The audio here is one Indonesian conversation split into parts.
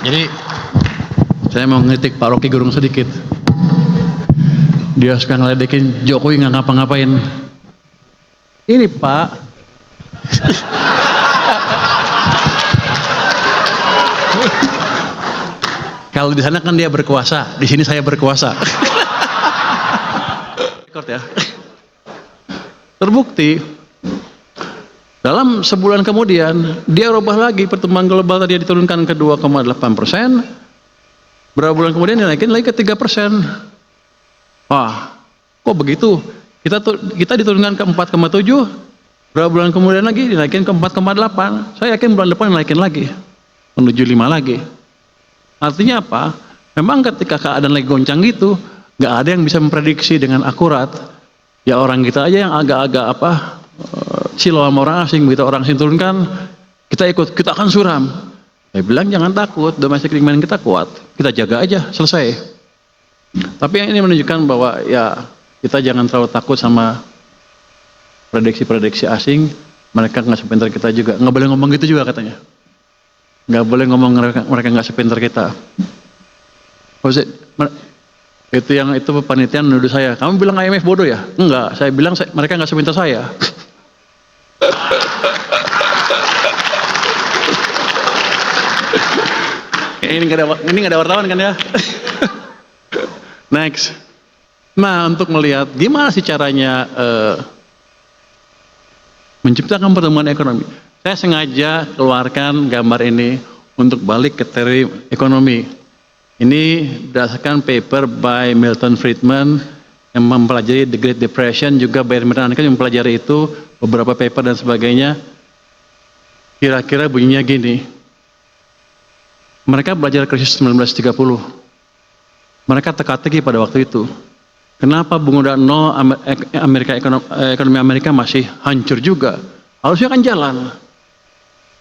Jadi saya mau ngeritik Pak Rocky Gerung sedikit. Dia suka ngeledekin Jokowi nggak ngapa-ngapain. Ini Pak, kalau di sana kan dia berkuasa, di sini saya berkuasa. Rekord ya. Terbukti dalam sebulan kemudian dia rubah lagi pertumbuhan global tadi diturunkan ke 2,8%. Berapa bulan kemudian dinaikin lagi ke 3%. Wah, kok begitu? Kita diturunkan ke 4,7. Berapa bulan kemudian lagi dinaikin ke 4,8. Saya yakin bulan depan naikin lagi menuju 5 lagi. Artinya apa? Memang ketika keadaan lagi goncang gitu, nggak ada yang bisa memprediksi dengan akurat. Ya orang kita aja yang agak-agak silau sama orang asing, begitu orang asing turunkan, kita ikut, kita akan suram. Saya bilang jangan takut, domestic demand kita kuat, kita jaga aja, selesai. Tapi yang ini menunjukkan bahwa ya kita jangan terlalu takut sama prediksi-prediksi asing, mereka nggak sepintar kita juga, nggak boleh ngomong gitu juga katanya. Nggak boleh ngomong mereka nggak sepintar kita. Itu panitia menuduh saya, kamu bilang IMF bodoh ya? Enggak, saya bilang mereka nggak sepintar saya. Ini nggak ada wartawan kan ya? Next. Nah, untuk melihat gimana sih caranya menciptakan pertumbuhan ekonomi, saya sengaja keluarkan gambar ini untuk balik ke teori ekonomi. Ini berdasarkan paper by Milton Friedman yang mempelajari The Great Depression, juga Bayern Bernanke yang mempelajari itu, beberapa paper dan sebagainya. Kira-kira bunyinya gini. Mereka belajar krisis 1930. Mereka teka-teki pada waktu itu. Kenapa bunga udah nol, ekonomi Amerika masih hancur juga? Harusnya kan jalan.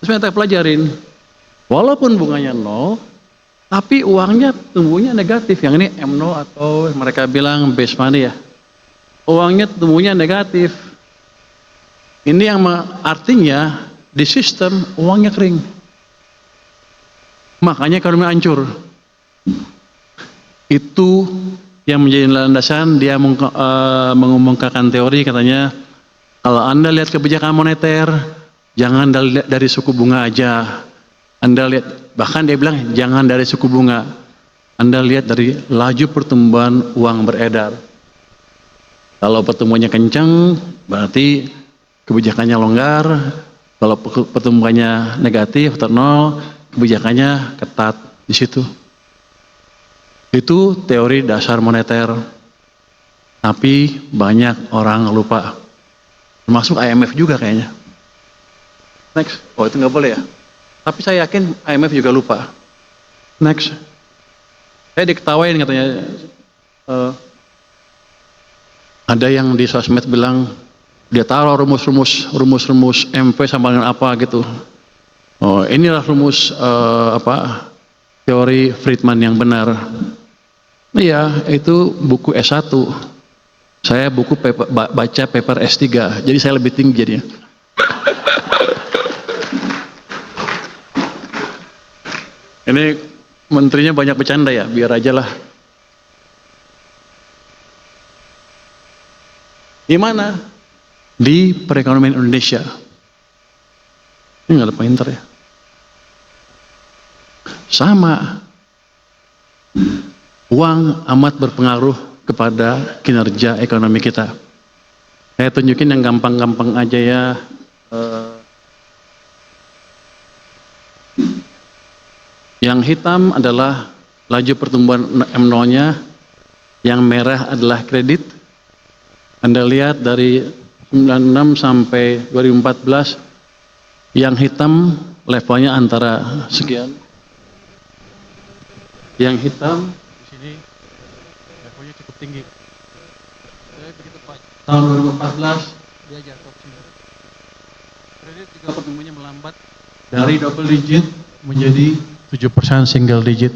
Terus mereka pelajarin. Walaupun bunganya nol, tapi uangnya tumbuhnya negatif. Yang ini M0 atau mereka bilang base money ya. Uangnya tumbuhnya negatif. Ini yang artinya di sistem uangnya kering. Makanya ekonomi hancur. Itu yang menjadi landasan dia mengumumkakan teori, katanya kalau Anda lihat kebijakan moneter, jangan dari suku bunga aja. Anda lihat, bahkan dia bilang jangan dari suku bunga, Anda lihat dari laju pertumbuhan uang beredar. Kalau pertumbuhannya kencang, berarti kebijakannya longgar. Kalau pertumbuhannya negatif atau nol, kebijakannya ketat di situ. Itu teori dasar moneter. Tapi banyak orang lupa. Termasuk IMF juga kayaknya. Next. Oh, itu nggak boleh ya? Tapi saya yakin IMF juga lupa. Next. Saya diketawain katanya. Ada yang di sosmed bilang dia taruh rumus MP sama dengan apa gitu. Oh, inilah rumus teori Friedman yang benar. Iya, itu buku S1. Saya baca paper S3. Jadi saya lebih tinggi jadinya. Ini menterinya banyak bercanda ya, biar aja lah. Gimana? Di perekonomian Indonesia. Ini nggak ada pointer ya. Sama. Uang amat berpengaruh kepada kinerja ekonomi kita. Saya tunjukin yang gampang-gampang aja ya. Yang hitam adalah laju pertumbuhan M0-nya, yang merah adalah kredit. Anda lihat dari 96 sampai 2014, yang hitam levelnya antara sekian. Yang hitam di sini levelnya cukup tinggi. Saya begitu Pak. Tahun 2014 dia jatuh ke sini. Kredit juga pertumbuhannya melambat dari double digit menjadi 7% single digit.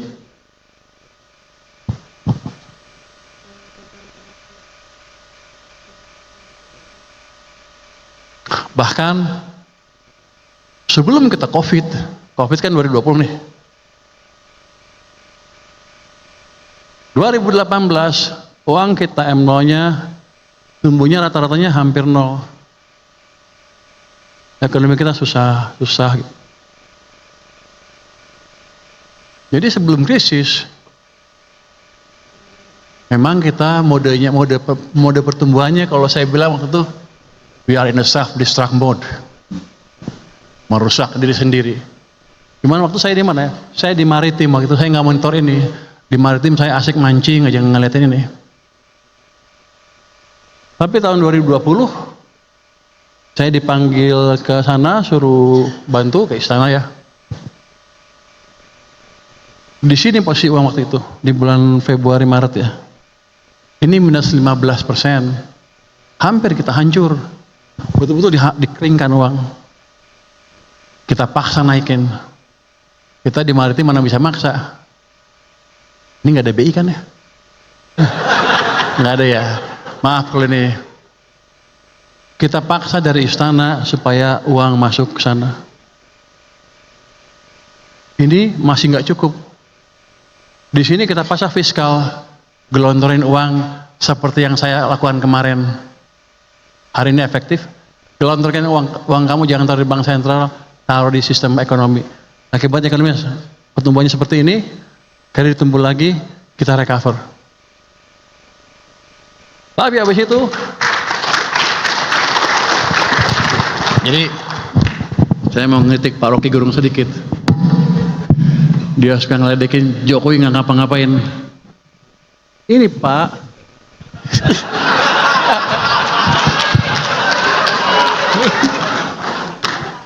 Bahkan sebelum kita COVID kan 2020 nih. 2018 uang kita M0-nya tumbuhnya rata-ratanya hampir nol. Ekonomi kita susah. Jadi sebelum krisis, memang kita mode pertumbuhannya kalau saya bilang waktu itu we are in a self-destruct mode, merusak diri sendiri. Gimana waktu saya di mana? Saya di maritim waktu itu, saya nggak monitor ini. Di maritim saya asik mancing aja ngeliatin ini. Tapi tahun 2020 saya dipanggil ke sana suruh bantu ke istana ya. Di sini posisi uang waktu itu di bulan Februari Maret ya. Ini minus 15%. Hampir kita hancur. Betul-betul dikeringkan uang. Kita paksa naikin. Kita di maritim mana bisa maksa. Ini nggak ada BI kan ya? Nggak ada ya. Maaf kalau ini. Kita paksa dari istana supaya uang masuk ke sana. Ini masih nggak cukup. Di sini kita pasang fiskal, gelontorin uang seperti yang saya lakukan kemarin. Hari ini efektif. Gelontorkan uang kamu jangan taruh di bank sentral, taruh di sistem ekonomi. Akibatnya ekonomi pertumbuhannya seperti ini. Kali ditumbuh lagi, kita recover. Tapi habis itu, jadi saya mau ngeritik Pak Rocky Gerung sedikit. Dia suka ngeledekin Jokowi nggak ngapa-ngapain. Ini Pak,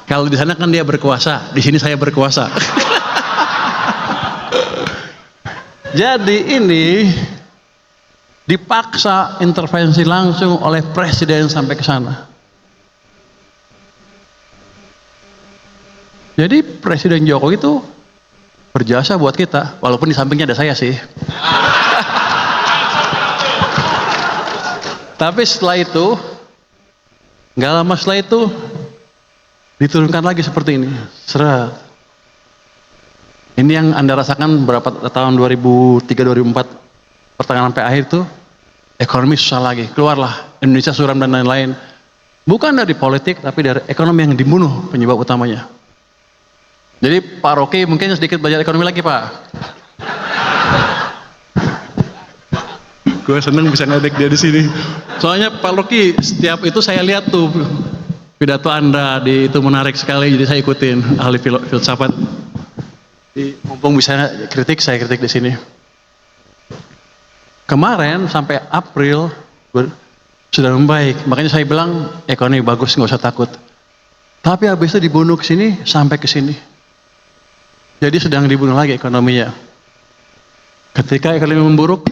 kalau di sana kan dia berkuasa, di sini saya berkuasa. Jadi ini dipaksa intervensi langsung oleh presiden sampai ke sana. Jadi Presiden Jokowi itu berjasa buat kita, walaupun di sampingnya ada saya sih. Tapi setelah itu, nggak lama setelah itu diturunkan lagi seperti ini. Seret. Ini yang Anda rasakan berapa tahun 2003-2004 pertengahan sampai akhir itu ekonomi susah lagi. Keluarlah Indonesia suram dan lain-lain. Bukan dari politik tapi dari ekonomi yang dibunuh penyebab utamanya. Jadi Pak Rocky mungkin sedikit belajar ekonomi lagi Pak. Gue seneng bisa ngedek dia di sini. Soalnya Pak Rocky setiap itu saya lihat tuh pidato Anda di itu menarik sekali jadi saya ikutin ahli filsafat. Mumpung bisa kritik, saya kritik di sini. Kemarin sampai April sudah membaik, makanya saya bilang ekonomi bagus, nggak usah takut. Tapi habis itu dibunuh ke sini sampai ke sini. Jadi sedang dibunuh lagi ekonominya. Ketika ekonomi memburuk,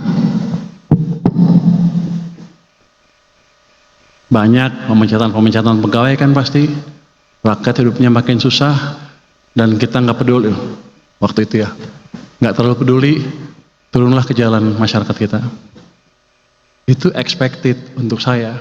banyak pemecatan pegawai kan pasti, rakyat hidupnya makin susah dan kita nggak peduli. Waktu itu ya, nggak terlalu peduli, turunlah ke jalan masyarakat kita. Itu expected untuk saya.